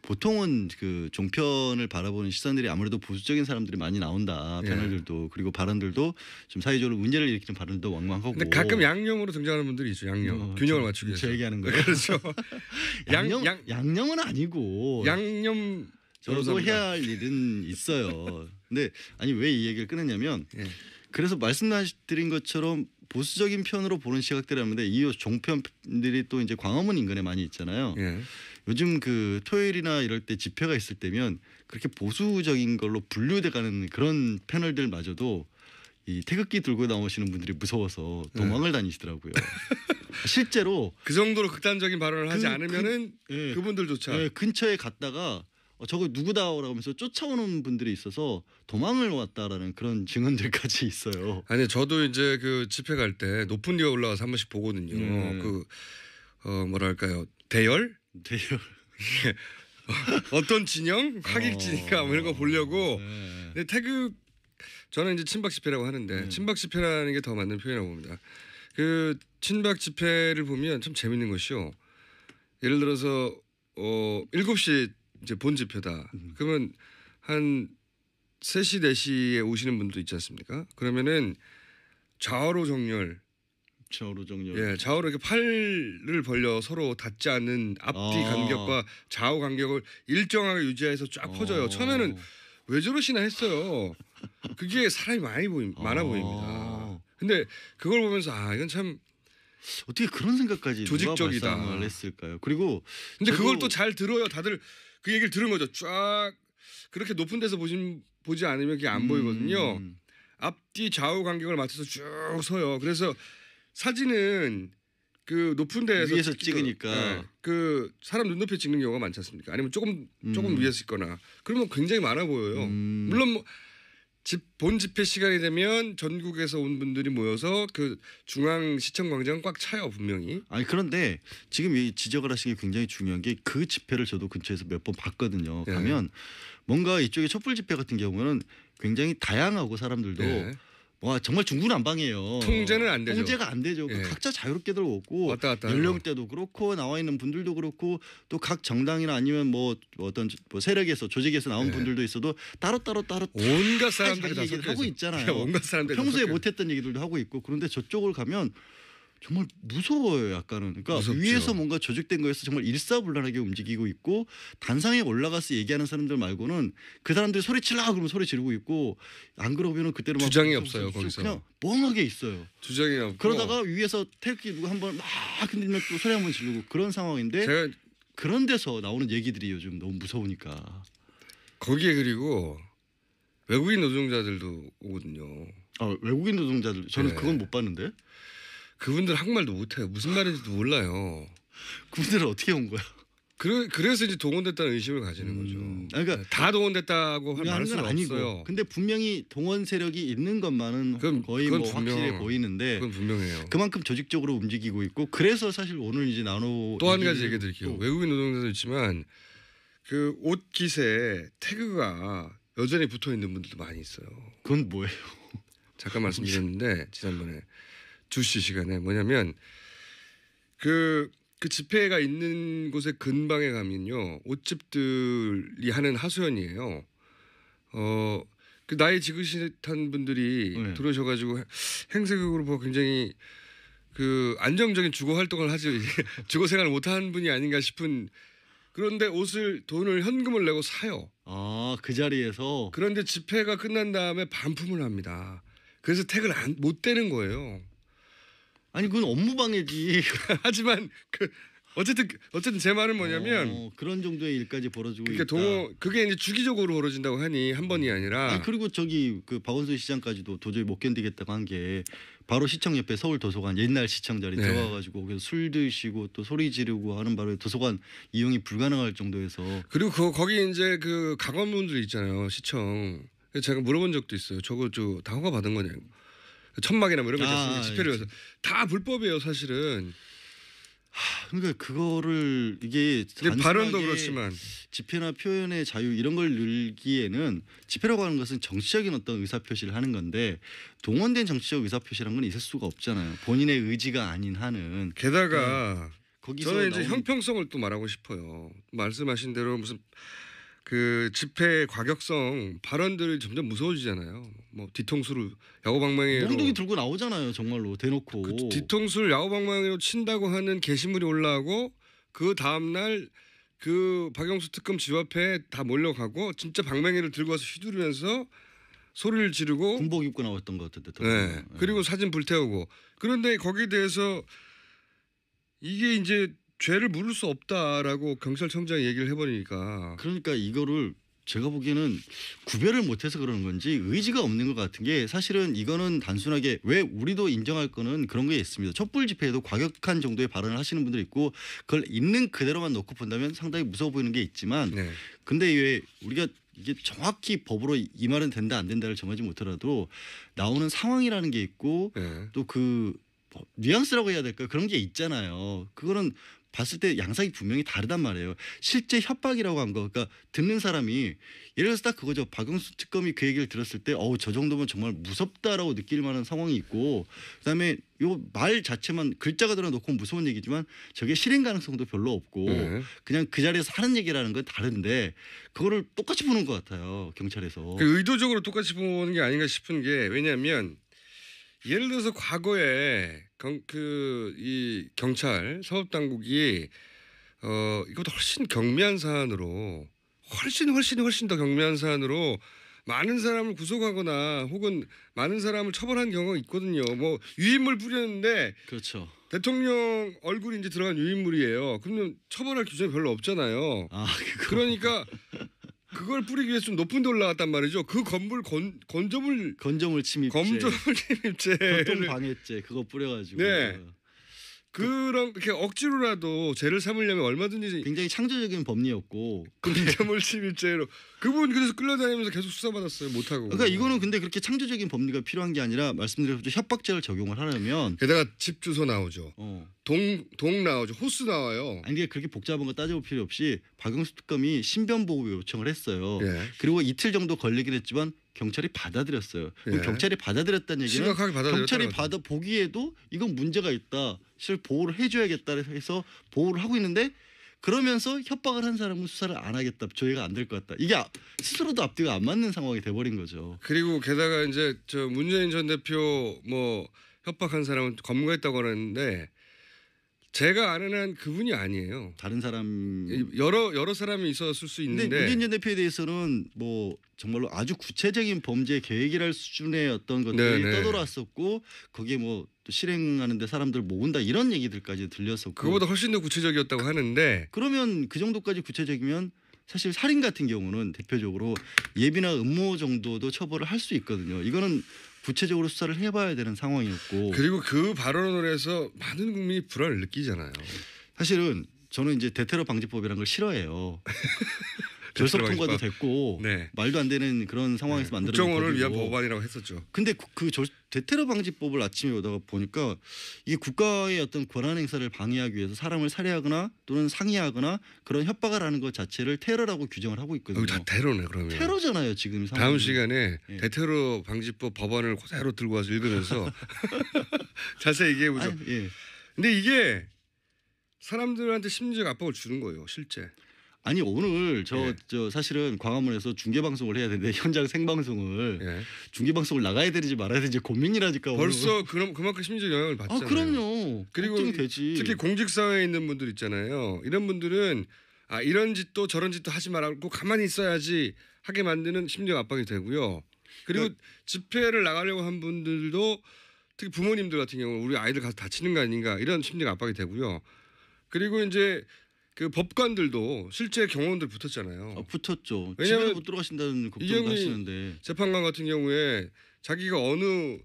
보통은 그 종편을 바라보는 시선들이 아무래도 보수적인 사람들이 많이 나온다. 패널들도 그리고 발언들도 좀 사회적으로 문제를 일으키는 발언도 왕왕하고. 근데 가끔 양념으로 등장하는 분들이 있죠. 양념. 균형을 맞추기 위해서. 저 얘기하는 거예요. 그렇죠. 양념은 아니고. 양념 저도 해야 할 일은 있어요. 근데 아니 왜 이 얘기를 꺼냈냐면 그래서 말씀드린 것처럼 보수적인 편으로 보는 시각들이 있는데 이 종편들이 또 이제 광화문 인근에 많이 있잖아요. 요즘 그 토요일이나 이럴 때 집회가 있을 때면 그렇게 보수적인 걸로 분류돼가는 그런 패널들마저도 이 태극기 들고 나오시는 분들이 무서워서 도망을 다니시더라고요. 실제로 그 정도로 극단적인 발언을 하지 않으면은 그분들조차 근처에 갔다가 저거 누구다라고 하면서 쫓아오는 분들이 있어서 도망을 왔다라는 그런 증언들까지 있어요. 아니 저도 이제 그 집회 갈 때 높은 데가 올라가서 한 번씩 보거든요. 그 뭐랄까요 대열 어떤 진영 하객진인가 뭐 이런 거 보려고. 근데 저는 이제 친박 집회라고 하는데 친박 집회라는 게 더 맞는 표현이라고 봅니다. 그 친박 집회를 보면 참 재밌는 것이요. 예를 들어서 7시 이제 본 집회다. 그러면 한 3시, 4시에 오시는 분도 있지 않습니까? 그러면은 좌우로 정렬. 예, 좌우로 이렇게 팔을 벌려 서로 닿지 않는 앞뒤 간격과 좌우 간격을 일정하게 유지해서 쫙 퍼져요. 처음에는 왜 저러시나 했어요. 그게 사람이 많아 보입니다. 근데 그걸 보면서 이건 참 어떻게 그런 생각까지 조직적이다. 누가 발상을 했을까요? 그리고 근데 그걸 또 잘 들어요. 다들 그 얘기를 들은 거죠. 쫙 그렇게 높은 데서 보지 않으면 그게 안 보이거든요. 앞뒤 좌우 간격을 맞춰서 쭉 서요. 그래서 사진은 그 높은 데에서 위에서 찍으니까 그 사람 눈높이에 찍는 경우가 많지 않습니까? 아니면 조금 위에서 찍거나 그러면 굉장히 많아 보여요. 물론 뭐 본 집회 시간이 되면 전국에서 온 분들이 모여서 그 중앙 시청 광장은 꽉 차요 분명히. 아니 그런데 지금 이 지적을 하신 게 굉장히 중요한 게 그 집회를 저도 근처에서 몇 번 봤거든요. 가면 뭔가 이쪽에 촛불 집회 같은 경우는 굉장히 다양하고 사람들도 와 정말 중구난방이에요. 통제는 안 되죠. 통제가 안 되죠. 각자 자유롭게들 오고 연령대도 그렇고 나와 있는 분들도 그렇고 또 각 정당이나 아니면 뭐 어떤 세력에서 조직에서 나온 분들도 있어도 따로 온갖 사람들이 다 얘기를 하고 있잖아요. 온갖 사람들이 평소에 못했던 얘기들도 하고 있고 그런데 저쪽을 가면 정말 무서워요. 약간은. 그러니까 무섭죠. 위에서 뭔가 조직된 거에서 정말 일사불란하게 움직이고 있고 단상에 올라가서 얘기하는 사람들 말고는 그 사람들이 소리치려고 그러면 소리 지르고 있고 안 그러면은 그때는 주장이 없어요. 거기서. 그냥 멍하게 있어요. 주장이 없고. 그러다가 위에서 태극기 누가 한번 막 흔들면 또 소리 한번 지르고 그런 상황인데 그런 데서 나오는 얘기들이 요즘 너무 무서우니까. 거기에 그리고 외국인 노동자들도 오거든요. 외국인 노동자들 저는 그건 못 봤는데. 그분들 한국말도 못해요. 무슨 말인지도 몰라요. 그분들은 어떻게 온 거야? 그래서 이제 동원됐다는 의심을 가지는 거죠. 그러니까 다 동원됐다고 말할 수는 없어요. 근데 분명히 동원 세력이 있는 것만은 거의 뭐 확실해 보이는데 그건 분명해요. 그만큼 조직적으로 움직이고 있고 그래서 사실 오늘 이제 또 한 가지 얘기 드릴게요. 외국인 노동자도 있지만 그 옷 깃에 태그가 여전히 붙어 있는 분들도 많이 있어요. 그건 뭐예요? 잠깐 말씀드렸는데 지난번에 2시 시간에 뭐냐면 그 집회가 있는 곳의 근방에 가면요 옷집들이 하는 하소연이에요. 그 나이 지긋한 분들이 들어오셔가지고 행색으로 보고 굉장히 그 안정적인 주거 활동을 하지 주거 생활을 못하는 분이 아닌가 싶은. 그런데 돈을 현금을 내고 사요. 그 자리에서. 그런데 집회가 끝난 다음에 반품을 합니다. 그래서 태그를 못 떼는 거예요. 아니 그건 업무방해지. 하지만 어쨌든 제 말은 뭐냐면 그런 정도의 일까지 벌어지고 그러니까 있다. 그게 이제 주기적으로 벌어진다고 하니 한 번이 아니라. 그리고 그 박원순 시장까지도 도저히 못 견디겠다고 한 게 바로 시청 옆에 서울 도서관 옛날 시청 자리 들어가가지고 거기서 술 드시고 또 소리 지르고 하는 바로 도서관 이용이 불가능할 정도에서. 그리고 거기 이제 그 강원분들 있잖아요 시청. 제가 물어본 적도 있어요. 저거 다 허가 받은 거냐고. 천막이나 뭐 이런 거 있잖아요. 집회를 해서 다 불법이에요 사실은. 그러니까 그거를 이게 발언도 그렇지만 집회나 표현의 자유 이런 걸 늘기에는 집회라고 하는 것은 정치적인 어떤 의사표시를 하는 건데 동원된 정치적 의사표시라는 건 있을 수가 없잖아요. 본인의 의지가 아닌 한은. 게다가 거기서 저는 이제 형평성을 또 말하고 싶어요. 말씀하신 대로 무슨 그 집회 과격성 발언들이 점점 무서워지잖아요. 뭐 뒤통수를 야구방망이로 몽둥이 들고 나오잖아요. 정말로 대놓고. 그 뒤통수를 야구방망이로 친다고 하는 게시물이 올라오고 그 다음 날 그 박영수 특검 집 앞에 다 몰려가고 진짜 방망이를 들고 와서 휘두르면서 소리를 지르고 군복 입고 나왔던 것 같은데. 네. 그리고 사진 불태우고 그런데 거기에 대해서 이게 이제 죄를 물을 수 없다라고 경찰청장이 얘기를 해버리니까 그러니까 이거를 제가 보기에는 구별을 못해서 그러는 건지 의지가 없는 것 같은 게 사실은 이거는 단순하게 왜 우리도 인정할 거는 그런 게 있습니다. 촛불 집회에도 과격한 정도의 발언을 하시는 분들이 있고 그걸 있는 그대로만 놓고 본다면 상당히 무서워 보이는 게 있지만 네. 근데 왜 우리가 이게 정확히 법으로 이 말은 된다 안 된다를 정하지 못하더라도 나오는 상황이라는 게 있고 네. 또 그 뉘앙스라고 해야 될까 그런 게 있잖아요. 그거는 봤을 때 양상이 분명히 다르단 말이에요. 실제 협박이라고 한 거, 그러니까 듣는 사람이 예를 들어서 딱 그거죠. 박영수 특검이 그 얘기를 들었을 때, 저 정도면 정말 무섭다라고 느낄 만한 상황이 있고, 그다음에 요 말 자체만 글자가 들어놓고 무서운 얘기지만 저게 실행 가능성도 별로 없고, 그냥 그 자리에서 하는 얘기라는 건 다른데 그거를 똑같이 보는 것 같아요. 경찰에서. 그 의도적으로 똑같이 보는 게 아닌가 싶은 게 왜냐하면. 예를 들어서 과거에 이 경찰 사법당국이 이것도 훨씬 경미한 사안으로 훨씬 더 경미한 사안으로 많은 사람을 구속하거나 혹은 많은 사람을 처벌한 경우가 있거든요. 뭐 유인물 뿌렸는데 그렇죠. 대통령 얼굴이 이제 들어간 유인물이에요. 그러면 처벌할 기준이 별로 없잖아요. 그러니까 그걸 뿌리기 위해서 좀 높은 데 올라갔단 말이죠. 그 건물 건조물 침입죄, 교통 방해죄 그거 뿌려가지고. 네. 그런 이렇게 억지로라도 죄를 삼으려면 얼마든지 굉장히 창조적인 법리였고 건조물 침입죄로 그분 그래서 끌려다니면서 계속 수사받았어요. 못하고. 그러니까 이거는 근데 그렇게 창조적인 법리가 필요한 게 아니라 말씀드린 협박죄를 적용을 하려면 게다가 집 주소 나오죠. 동 나오죠. 호수 나와요. 아니 그렇게 복잡한 거 따져볼 필요 없이 박영수 특검이 신변 보호 요청을 했어요. 예. 그리고 이틀 정도 걸리긴 했지만 경찰이 받아들였어요. 예. 경찰이 받아들였다는 얘기는 심각하게 경찰이 보기에도 이건 문제가 있다. 실 보호를 해줘야겠다 해서 보호를 하고 있는데 그러면서 협박을 한 사람은 수사를 안 하겠다. 조회가 안 될 것 같다. 이게 스스로도 앞뒤가 안 맞는 상황이 돼버린 거죠. 그리고 게다가 이제 저 문재인 전 대표 뭐 협박한 사람은 검거했다고 하는데 제가 아는 한 그분이 아니에요. 다른 사람 여러 사람이 있었을 수 있는데 문재인 전 대표에 대해서는 뭐 정말로 아주 구체적인 범죄 계획이랄 수준의 어떤 것들이 떠돌았었고 거기에 뭐 또 실행하는데 사람들 모은다 이런 얘기들까지 들렸었고 그거보다 훨씬 더 구체적이었다고 하는데 그러면 그 정도까지 구체적이면 사실 살인 같은 경우는 대표적으로 예비나 음모 정도도 처벌을 할 수 있거든요. 이거는 구체적으로 수사를 해봐야 되는 상황이었고 그리고 그 발언을 해서 많은 국민이 불안을 느끼잖아요. 사실은 저는 이제 대테러 방지법이라는 걸 싫어해요. 결석 통과도 됐고 말도 안 되는 그런 상황에서 만들어진 국정원을 위한 법안이라고 했었죠. 근데 대테러 방지법을 아침에 오다가 보니까 이게 국가의 어떤 권한 행사를 방해하기 위해서 사람을 살해하거나 또는 상해하거나 그런 협박을 하는 것 자체를 테러라고 규정을 하고 있거든요. 다 테러네 그러면. 테러잖아요 지금 상황이. 다음 시간에 대테러 방지법 법안을 그대로 들고 와서 읽으면서 자세히 얘기해 보죠. 근데 이게 사람들한테 심리적 압박을 주는 거예요 실제. 아니 오늘 저 사실은 광화문에서 중계 방송을 해야 되는데 현장 생방송을 중계 방송을 나가야 되는지 말아야 되는지 고민이라니까. 벌써 그만큼 심리적 영향을 받잖아요. 그럼요. 그리고 걱정이 되지. 특히 공직 사회에 있는 분들 있잖아요. 이런 분들은 이런 짓도 저런 짓도 하지 말고 가만히 있어야지 하게 만드는 심리적 압박이 되고요. 그리고 집회를 나가려고 한 분들도 특히 부모님들 같은 경우는 우리 아이들 가서 다치는 거 아닌가 이런 심리적 압박이 되고요. 그리고 이제 그 법관들도 실제 경호원들 붙었잖아요. 붙었죠. 왜냐하면 집에 못 들어가신다는 걱정도 하시는데 재판관 같은 경우에 자기가 어느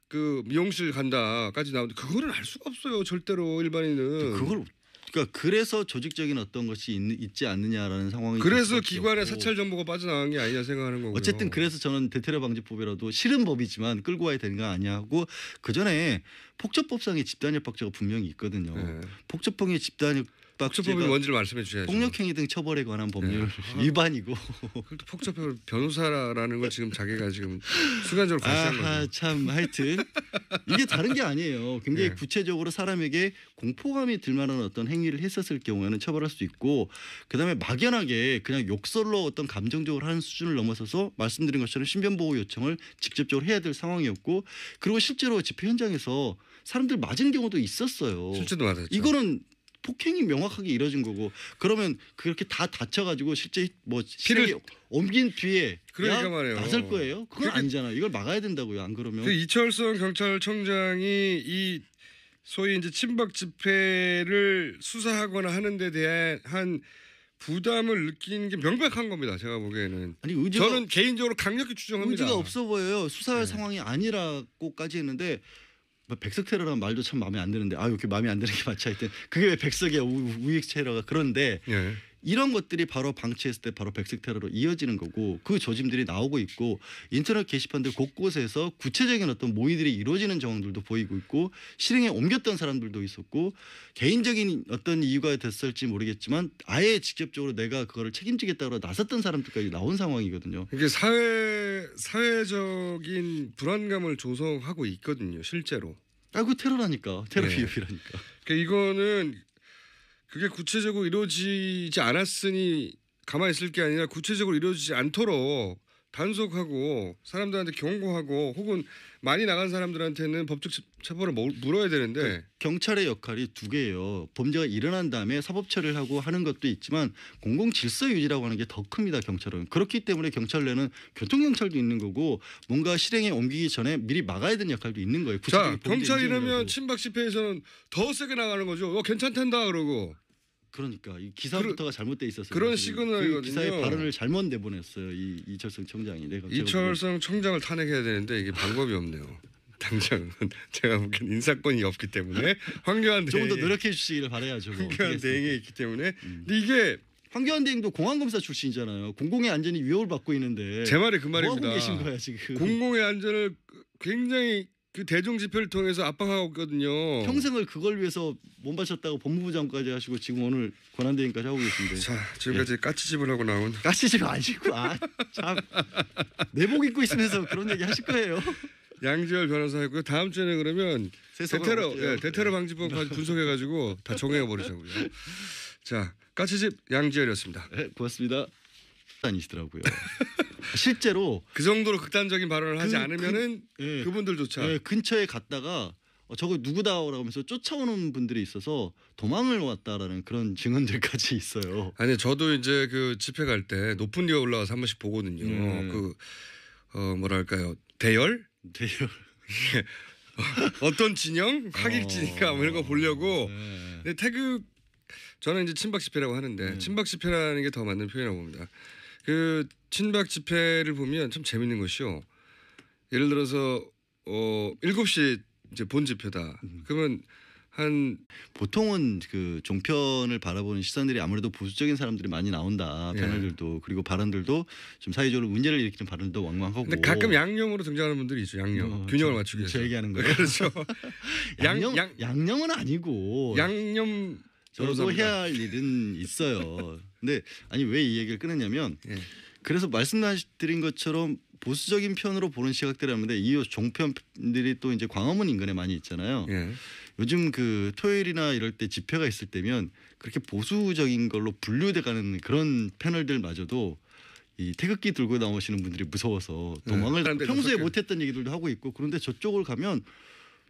그 미용실 간다까지 나오는데 그거는 알 수가 없어요. 절대로 일반인은. 그러니까 그래서 조직적인 어떤 것이 있지 않느냐라는 상황이. 그래서 기관의 사찰 정보가 빠져나간 게 아니냐 생각하는 거고요. 어쨌든 그래서 저는 대테러 방지법이라도 싫은 법이지만 끌고 와야 되는 거 아니야 하고 그 전에 폭처법상의 집단협박죄가 분명히 있거든요. 폭처법의 폭처법이 뭔지를 말씀해 주셔야죠. 폭력행위 등 처벌에 관한 법률 위반이고. 그것도 폭처법 변호사라는 걸 지금 자기가 지금 순간적으로 과시한 거죠. 참 하여튼 이게 다른 게 아니에요. 굉장히 네. 구체적으로 사람에게 공포감이 들 만한 어떤 행위를 했었을 경우에는 처벌할 수 있고, 그다음에 막연하게 그냥 욕설로 어떤 감정적으로 하는 수준을 넘어서서 말씀드린 것처럼 신변보호 요청을 직접적으로 해야 될 상황이었고, 그리고 실제로 집회 현장에서 사람들 맞은 경우도 있었어요. 실제도 맞았죠. 이거는 폭행이 명확하게 이뤄진 거고, 그러면 그렇게 다 다쳐가지고 실제 뭐 피를 옮긴 뒤에 그러니까 말이에요. 나설 거예요? 그건 아니잖아요. 이걸 막아야 된다고요. 안 그러면. 그 이철성 경찰청장이 이 소위 이제 친박 집회를 수사하거나 하는 데 대한 부담을 느끼는 게 명백한 겁니다. 제가 보기에는. 아니 의지가, 저는 개인적으로 강력히 추정합니다. 의지가 없어 보여요. 수사할 상황이 아니라고까지 했는데, 백석 테러라는 말도 참 마음에 안 드는데, 이렇게 마음에 안 드는 게 맞지. 하여튼 그게 왜 백석이야, 우익 테러가. 그런데 예. 이런 것들이 바로 방치했을 때 바로 백석 테러로 이어지는 거고, 그 조짐들이 나오고 있고, 인터넷 게시판들 곳곳에서 구체적인 어떤 모의들이 이루어지는 정황들도 보이고 있고, 실행에 옮겼던 사람들도 있었고, 개인적인 어떤 이유가 됐을지 모르겠지만 아예 직접적으로 내가 그거를 책임지겠다고 나섰던 사람들까지 나온 상황이거든요. 이게 사회적인 불안감을 조성하고 있거든요. 실제로. 그 테러라니까. 테러 네. 비협이라니까. 그러니까 이거는 그게 구체적으로 이루어지지 않았으니 가만히 있을 게 아니라 구체적으로 이루어지지 않도록 단속하고 사람들한테 경고하고, 혹은 많이 나간 사람들한테는 법적 처벌을 물어야 되는데, 경찰의 역할이 두 개예요. 범죄가 일어난 다음에 사법 처리를 하고 하는 것도 있지만 공공 질서 유지라고 하는 게 더 큽니다. 경찰은. 그렇기 때문에 경찰 내는 교통경찰도 있는 거고, 뭔가 실행에 옮기기 전에 미리 막아야 되는 역할도 있는 거예요. 자, 경찰이라면 친박 집회에서는 더 세게 나가는 거죠. 괜찮단다 그러고. 그러니까 이 기사부터가 잘못돼 있었어요. 그런 시그널이거든요. 그 기사의 발언을 잘못 내보냈어요. 이철성 청장이. 이철성 청장을 탄핵해야 되는데 이게 방법이 없네요. 당장은 제가 보기엔 인사권이 없기 때문에 황교안 조금 더 노력해 주시기를 바라야죠. 황교안 대행에 있기 때문에. 근데 이게 황교안 대행도 공안검사 출신이잖아요. 공공의 안전이 위협을 받고 있는데. 제 말이 그 말입니다. 뭐 하고 계신 거야 지금. 공공의 안전을 굉장히 그 대중 집회를 통해서 압박하고 있거든요. 평생을 그걸 위해서 몸바쳤다고 법무부 장관까지 하시고 지금 오늘 권한대행까지 하고 계신데. 자, 지금까지 까치집을 하고 나온. 까치집 아니고 참 내복 입고 있으면서 그런 얘기 하실 거예요. 양지열 변호사였고요. 다음 주에는 그러면 대테러 방지법 분석해가지고 다 정해 버리자고요. 자, 까치집 양지열이었습니다. 네, 고맙습니다. 아니시더라고요. 실제로 그 정도로 극단적인 발언을 하지 않으면은 그분들조차 근처에 갔다가 저거 누구다라고 하면서 쫓아오는 분들이 있어서 도망을 왔다라는 그런 증언들까지 있어요. 아니, 저도 이제 그 집회 갈 때 높은 데에 올라가서 한 번씩 보거든요. 뭐랄까요, 대열 어떤 진영, 하객진인가 뭐 이런 거 보려고. 근데 저는 이제 친박 집회라고 하는데 친박 집회라는 게 더 맞는 표현이라고 봅니다. 그 친박 집회를 보면 참 재밌는 것이요. 예를 들어서 7시 이제 본 집회다. 그러면 보통은 그 종편을 바라보는 시선들이 아무래도 보수적인 사람들이 많이 나온다. 패널들도 그리고 발언들도 좀 사회적으로 문제를 일으키는 발언도 왕왕하고. 근데 가끔 양념으로 등장하는 분들이 있죠. 양념 균형을 맞추기 위해서. 저 얘기하는 거예요. 그렇죠. 양념은 아니고. 양념. 저도 해야 할 일은 있어요. 근데 왜 이 얘기를 꺼냈냐면 그래서 말씀드린 것처럼 보수적인 편으로 보는 시각들이라는데 이 종편들이 또 이제 광화문 인근에 많이 있잖아요. 요즘 그 토요일이나 이럴 때 집회가 있을 때면 그렇게 보수적인 걸로 분류돼가는 그런 패널들마저도 이 태극기 들고 나오시는 분들이 무서워서 도망을 평소에 못했던 얘기들도 하고 있고, 그런데 저쪽을 가면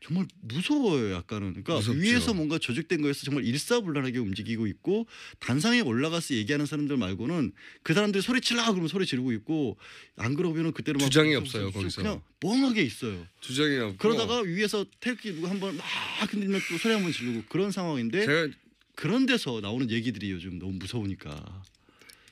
정말 무서워요. 약간은. 그러니까 무섭죠. 위에서 뭔가 조직된 거에서 정말 일사불란하게 움직이고 있고, 단상에 올라가서 얘기하는 사람들 말고는 그 사람들이 소리치라 그러면 소리 지르고 있고, 안 그러면은 그때로 막 주장이 없어요. 거기서 그냥 멍하게 있어요. 주장이 없고, 그러다가 위에서 태극기 누구 한번 막 흔들면 또 소리 한번 지르고 그런 상황인데, 그런 데서 나오는 얘기들이 요즘 너무 무서우니까.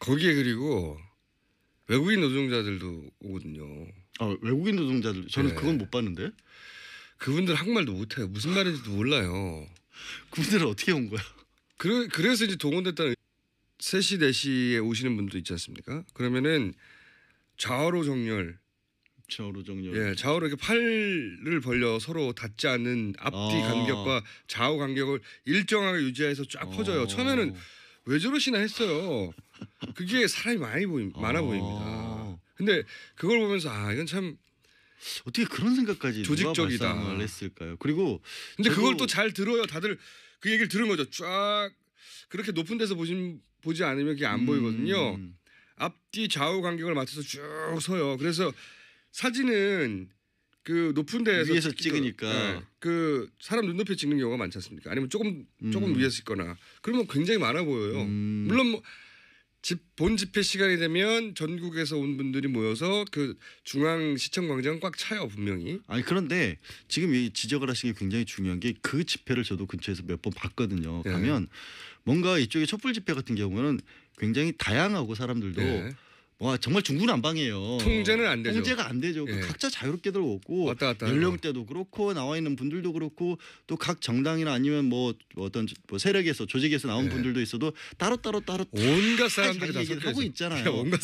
거기에 그리고 외국인 노동자들도 오거든요. 외국인 노동자들 저는 그건 못 봤는데. 그분들 한국말도 못해요. 무슨 말인지도 몰라요. 그분들은 어떻게 온 거야? 그래서 이제 동원됐다는 3시 4시에 오시는 분도 있지 않습니까? 그러면은 좌우로 정렬 좌우로 정렬. 예, 좌우로 이렇게 팔을 벌려 서로 닿지 않는 앞뒤 간격과 좌우 간격을 일정하게 유지해서 쫙 퍼져요. 처음에는 왜 저러시나 했어요. 그게 사람이 많아 보입니다. 근데 그걸 보면서 이건 참 어떻게 그런 생각까지 조직적이다. 누가 발상을 했을까요? 그리고 근데 그걸 또 잘 들어요. 다들 그 얘기를 들은 거죠. 쫙 그렇게 높은 데서 보지 않으면 그게 안 보이거든요. 앞뒤 좌우 간격을 맞춰서 쭉 서요. 그래서 사진은 그 높은 데에서 위에서 찍으니까 그 사람 눈높이에 찍는 경우가 많지 않습니까? 아니면 조금 위에서 찍거나 그러면 굉장히 많아 보여요. 물론 뭐 본 집회 시간이 되면 전국에서 온 분들이 모여서 그 중앙 시청 광장은 꽉 차요 분명히. 아니 그런데 지금 이 지적을 하신 게 굉장히 중요한 게 그 집회를 저도 근처에서 몇 번 봤거든요. 네. 가면 뭔가 이쪽에 촛불 집회 같은 경우는 굉장히 다양하고 사람들도 네. 와 정말 중구난방이에요. 통제는 안 되죠. 통제가 안 되죠. 예. 각자 자유롭게들 오고 왔다 갔다 연령대도 그렇고 나와 있는 분들도 그렇고 또 각 정당이나 아니면 뭐 어떤 뭐 세력에서 조직에서 나온 예. 분들도 있어도 따로 온갖 사람들이 다 얘기를 하고 있잖아요. 온갖